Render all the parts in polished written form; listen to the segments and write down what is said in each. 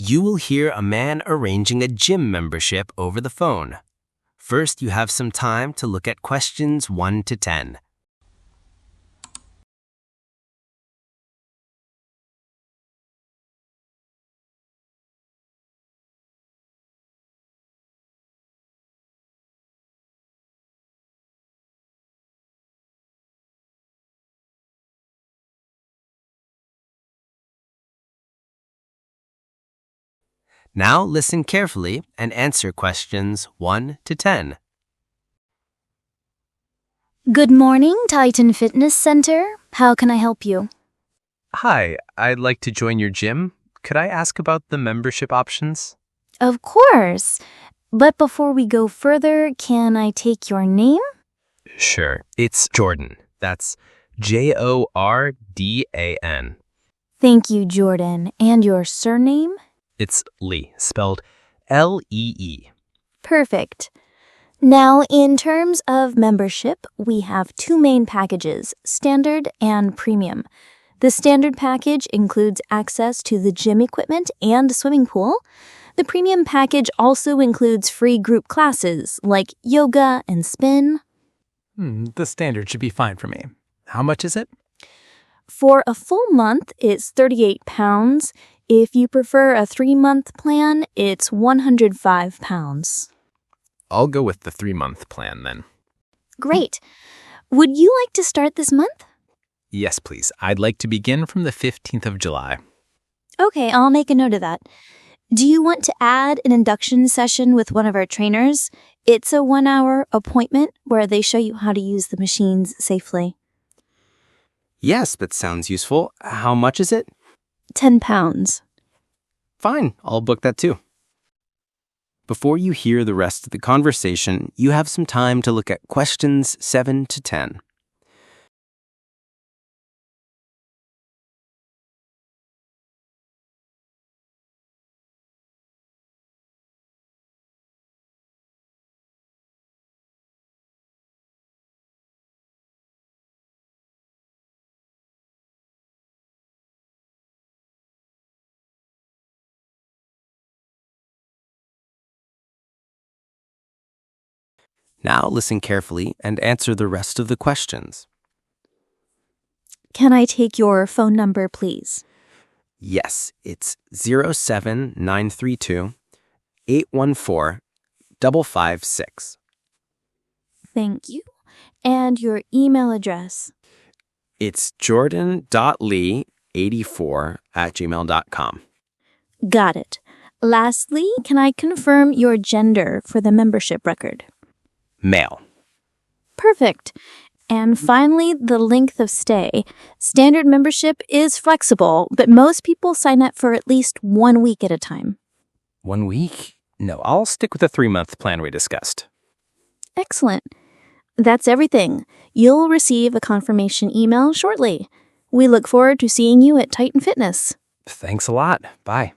You will hear a man arranging a gym membership over the phone. First, you have some time to look at questions 1 to 10. Now listen carefully and answer questions 1 to 10. Good morning, Titan Fitness Center. How can I help you? Hi, I'd like to join your gym. Could I ask about the membership options? Of course. But before we go further, can I take your name? Sure, it's Jordan. That's Jordan. Thank you, Jordan. And your surname? It's Lee, spelled Lee. Perfect. Now, in terms of membership, we have two main packages, standard and premium. The standard package includes access to the gym equipment and swimming pool. The premium package also includes free group classes like yoga and spin. The standard should be fine for me. How much is it? For a full month, it's £38. If you prefer a 3-month plan, it's £105. I'll go with the 3-month plan then. Great. Would you like to start this month? Yes, please. I'd like to begin from the 15th of July. Okay, I'll make a note of that. Do you want to add an induction session with one of our trainers? It's a 1-hour appointment where they show you how to use the machines safely. Yes, that sounds useful. How much is it? £10. Fine, I'll book that too. Before you hear the rest of the conversation, you have some time to look at questions 7 to 10. Now listen carefully and answer the rest of the questions. Can I take your phone number, please? Yes, it's 07932 814 556. Thank you. And your email address? It's jordan.lee84@gmail.com. Got it. Lastly, can I confirm your gender for the membership record? Male. Perfect. And finally, the length of stay. Standard membership is flexible, but most people sign up for at least 1 week at a time. 1 week? No, I'll stick with the 3-month plan we discussed. Excellent. That's everything. You'll receive a confirmation email shortly. We look forward to seeing you at Titan Fitness. Thanks a lot. Bye.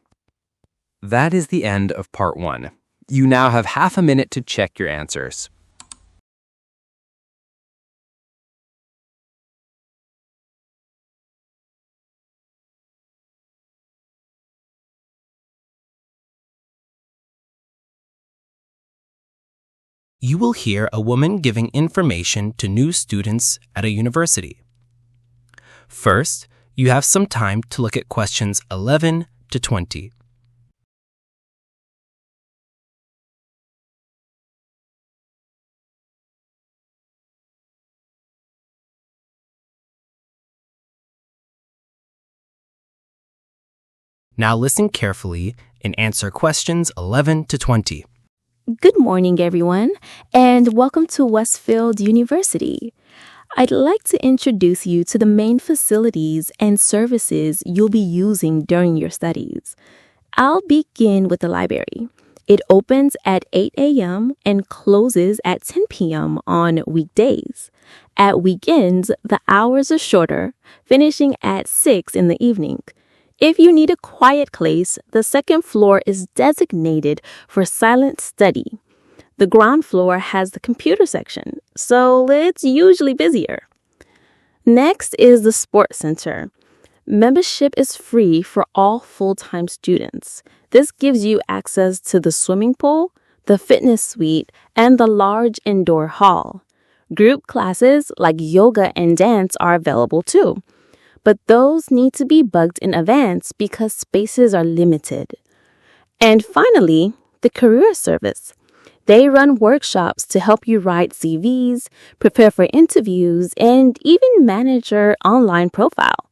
That is the end of part 1. You now have half a minute to check your answers. You will hear a woman giving information to new students at a university. First, you have some time to look at questions 11 to 20. Now listen carefully and answer questions 11 to 20. Good morning, everyone, and welcome to Westfield University. I'd like to introduce you to the main facilities and services you'll be using during your studies. I'll begin with the library. It opens at 8 a.m. and closes at 10 p.m. on weekdays. At weekends, the hours are shorter, finishing at 6 in the evening. If you need a quiet place, the second floor is designated for silent study. The ground floor has the computer section, so it's usually busier. Next is the sports center. Membership is free for all full-time students. This gives you access to the swimming pool, the fitness suite, and the large indoor hall. Group classes like yoga and dance are available too, but those need to be booked in advance because spaces are limited. And finally, the career service. They run workshops to help you write CVs, prepare for interviews, and even manage your online profile.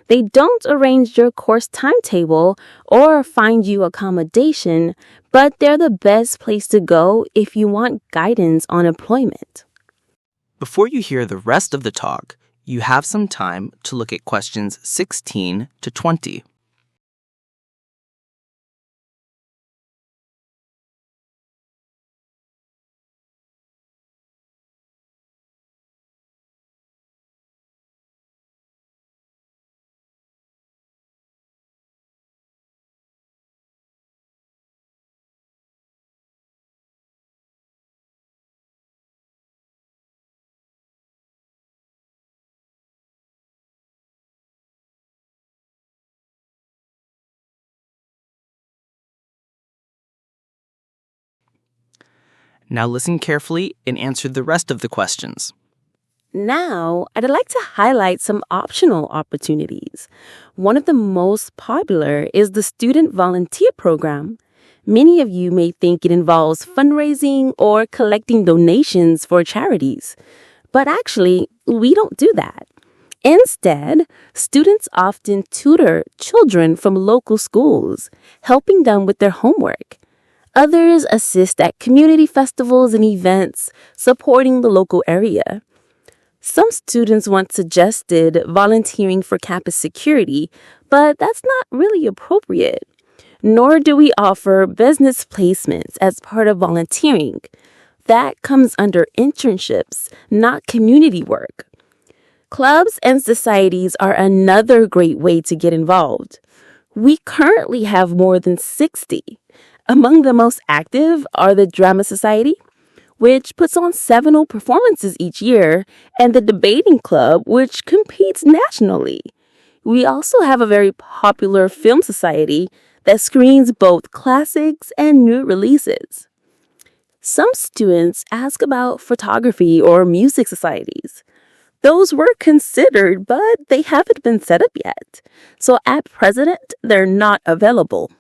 They don't arrange your course timetable or find you accommodation, but they're the best place to go if you want guidance on employment. Before you hear the rest of the talk, you have some time to look at questions 16 to 20. Now listen carefully and answer the rest of the questions. Now, I'd like to highlight some optional opportunities. One of the most popular is the Student Volunteer Program. Many of you may think it involves fundraising or collecting donations for charities. But actually, we don't do that. Instead, students often tutor children from local schools, helping them with their homework. Others assist at community festivals and events, supporting the local area. Some students once suggested volunteering for campus security, but that's not really appropriate. Nor do we offer business placements as part of volunteering. That comes under internships, not community work. Clubs and societies are another great way to get involved. We currently have more than 60. Among the most active are the Drama Society, which puts on seminal performances each year, and the Debating Club, which competes nationally. We also have a very popular film society that screens both classics and new releases. Some students ask about photography or music societies. Those were considered, but they haven't been set up yet. So at present, they're not available.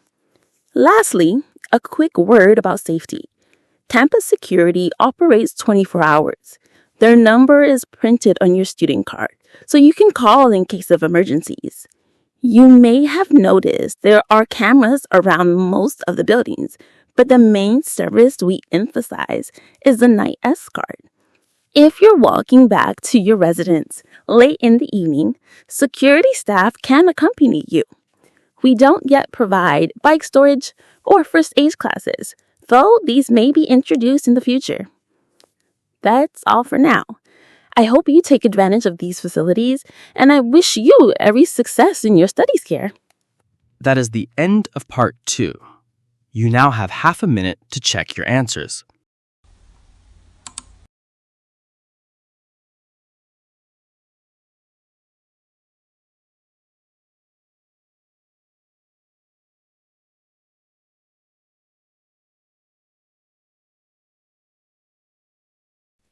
Lastly, a quick word about safety. Campus security operates 24 hours. Their number is printed on your student card, so you can call in case of emergencies. You may have noticed there are cameras around most of the buildings, but the main service we emphasize is the night escort. If you're walking back to your residence late in the evening, security staff can accompany you. We don't yet provide bike storage or first aid classes, though these may be introduced in the future. That's all for now. I hope you take advantage of these facilities, and I wish you every success in your studies here. That is the end of part 2. You now have half a minute to check your answers.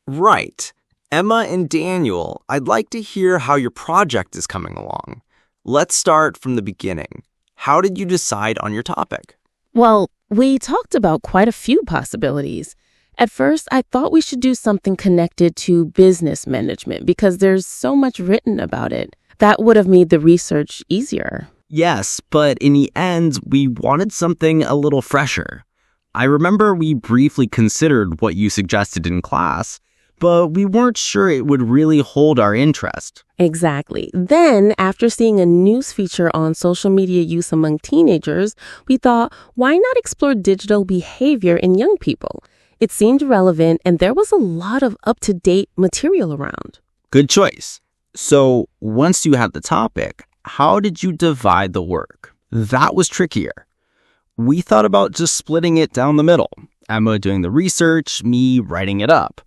Right. Emma and Daniel, I'd like to hear how your project is coming along. Let's start from the beginning. How did you decide on your topic? Well, we talked about quite a few possibilities. At first, I thought we should do something connected to business management because there's so much written about it. That would have made the research easier. Yes, but in the end, we wanted something a little fresher. I remember we briefly considered what you suggested in class, but we weren't sure it would really hold our interest. Exactly. Then, after seeing a news feature on social media use among teenagers, we thought, why not explore digital behavior in young people? It seemed relevant, and there was a lot of up-to-date material around. Good choice. So, once you had the topic, how did you divide the work? That was trickier. We thought about just splitting it down the middle. Emma doing the research, me writing it up.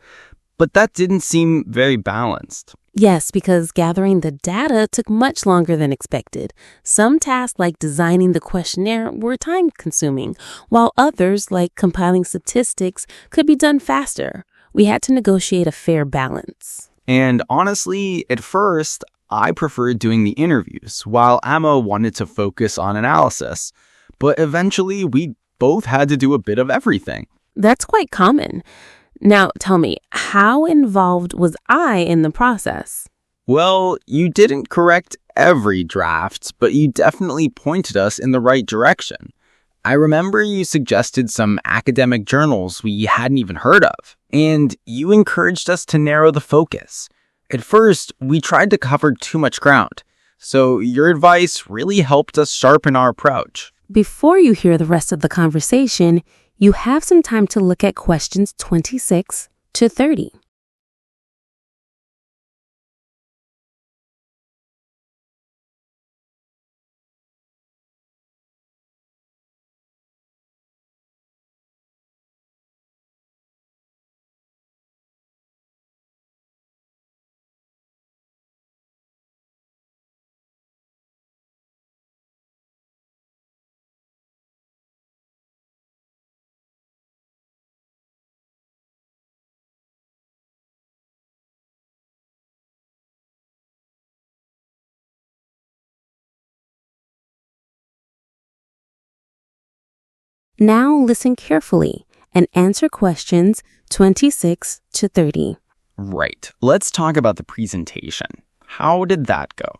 But that didn't seem very balanced. Yes, because gathering the data took much longer than expected. Some tasks, like designing the questionnaire, were time consuming, while others, like compiling statistics, could be done faster. We had to negotiate a fair balance. And honestly, at first, I preferred doing the interviews, while Emma wanted to focus on analysis. But eventually, we both had to do a bit of everything. That's quite common. Now, tell me, how involved was I in the process? Well, you didn't correct every draft, but you definitely pointed us in the right direction. I remember you suggested some academic journals we hadn't even heard of, and you encouraged us to narrow the focus. At first, we tried to cover too much ground, so your advice really helped us sharpen our approach. Before you hear the rest of the conversation, you have some time to look at questions 26 to 30. Now listen carefully and answer questions 26 to 30. Right. Let's talk about the presentation. How did that go?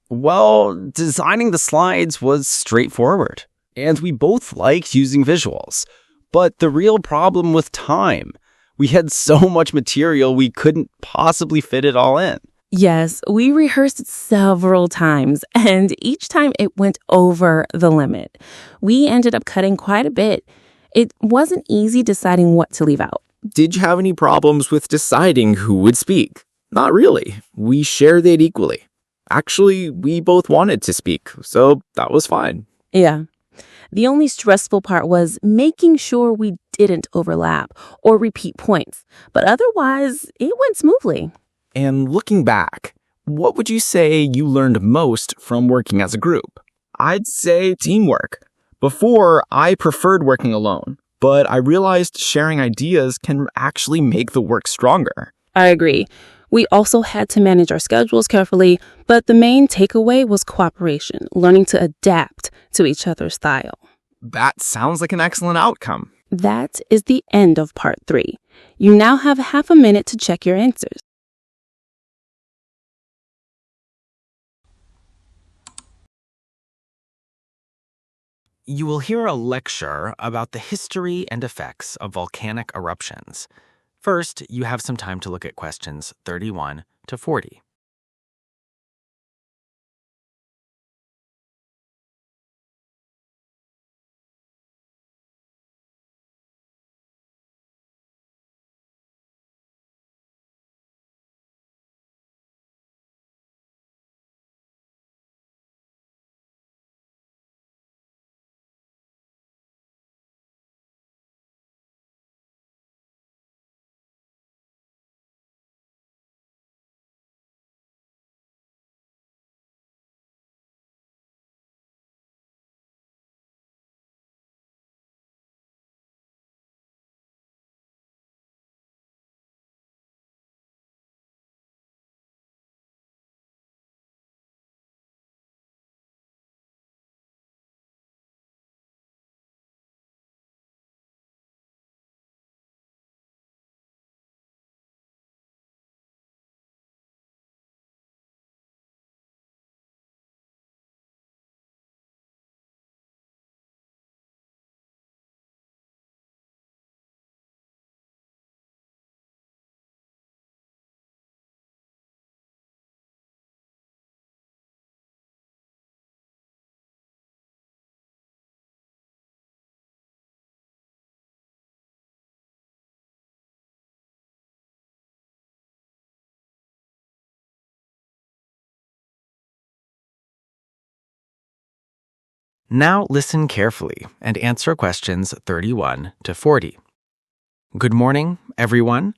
Well, designing the slides was straightforward, and we both liked using visuals. But the real problem was time. We had so much material we couldn't possibly fit it all in. Yes, we rehearsed several times, and each time it went over the limit. We ended up cutting quite a bit. It wasn't easy deciding what to leave out. Did you have any problems with deciding who would speak? Not really. We shared it equally. Actually, we both wanted to speak, so that was fine. Yeah. The only stressful part was making sure we didn't overlap or repeat points, but otherwise, it went smoothly. And looking back, what would you say you learned most from working as a group? I'd say teamwork. Before, I preferred working alone, but I realized sharing ideas can actually make the work stronger. I agree. We also had to manage our schedules carefully, but the main takeaway was cooperation, learning to adapt to each other's style. That sounds like an excellent outcome. That is the end of part 3. You now have half a minute to check your answers. You will hear a lecture about the history and effects of volcanic eruptions. First, you have some time to look at questions 31 to 40. Now listen carefully and answer questions 31 to 40. Good morning, everyone.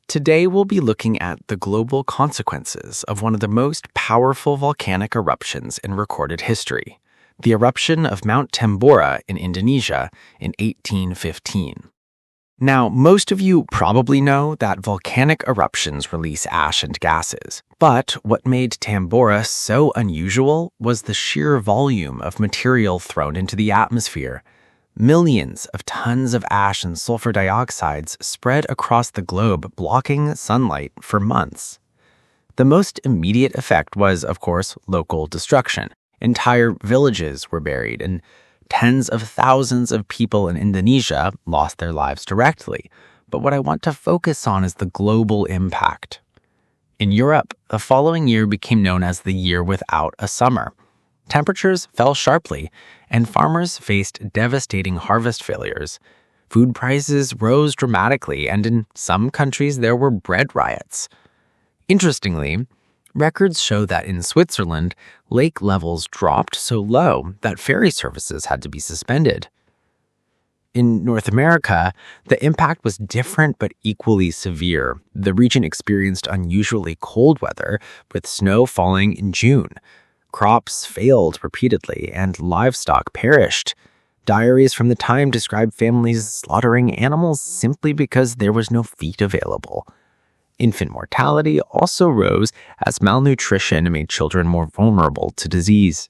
Today we'll be looking at the global consequences of one of the most powerful volcanic eruptions in recorded history, the eruption of Mount Tambora in Indonesia in 1815. Now, most of you probably know that volcanic eruptions release ash and gases, but what made Tambora so unusual was the sheer volume of material thrown into the atmosphere. Millions of tons of ash and sulfur dioxides spread across the globe, blocking sunlight for months. The most immediate effect was, of course, local destruction. Entire villages were buried, and tens of thousands of people in Indonesia lost their lives directly. But what I want to focus on is the global impact. In Europe, the following year became known as the year without a summer. Temperatures fell sharply, and farmers faced devastating harvest failures. Food prices rose dramatically, and in some countries there were bread riots. Interestingly, records show that in Switzerland, lake levels dropped so low that ferry services had to be suspended. In North America, the impact was different but equally severe. The region experienced unusually cold weather, with snow falling in June. Crops failed repeatedly, and livestock perished. Diaries from the time describe families slaughtering animals simply because there was no feed available. Infant mortality also rose as malnutrition made children more vulnerable to disease.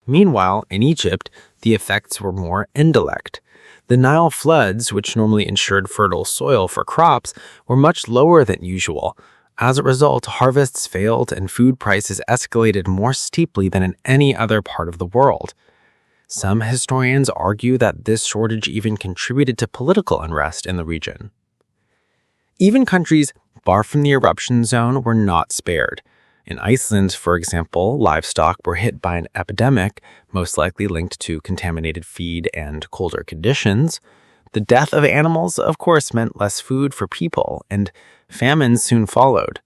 Meanwhile, in Egypt, the effects were more indirect. The Nile floods, which normally ensured fertile soil for crops, were much lower than usual. As a result, harvests failed and food prices escalated more steeply than in any other part of the world. Some historians argue that this shortage even contributed to political unrest in the region. Even countries far from the eruption zone were not spared. In Iceland, for example, livestock were hit by an epidemic, most likely linked to contaminated feed and colder conditions. The death of animals, of course, meant less food for people, and famine soon followed.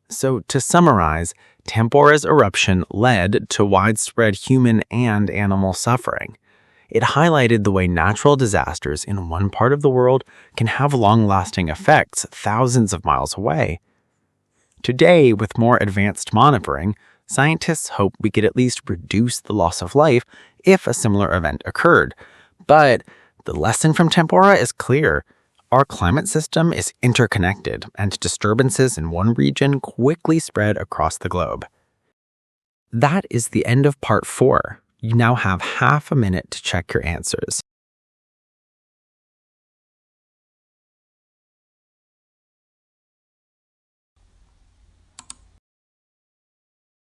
So, to summarize, Tambora's eruption led to widespread human and animal suffering. It highlighted the way natural disasters in one part of the world can have long-lasting effects thousands of miles away. Today, with more advanced monitoring, scientists hope we could at least reduce the loss of life if a similar event occurred. But the lesson from Tambora is clear. Our climate system is interconnected, and disturbances in one region quickly spread across the globe. That is the end of part 4. You now have half a minute to check your answers.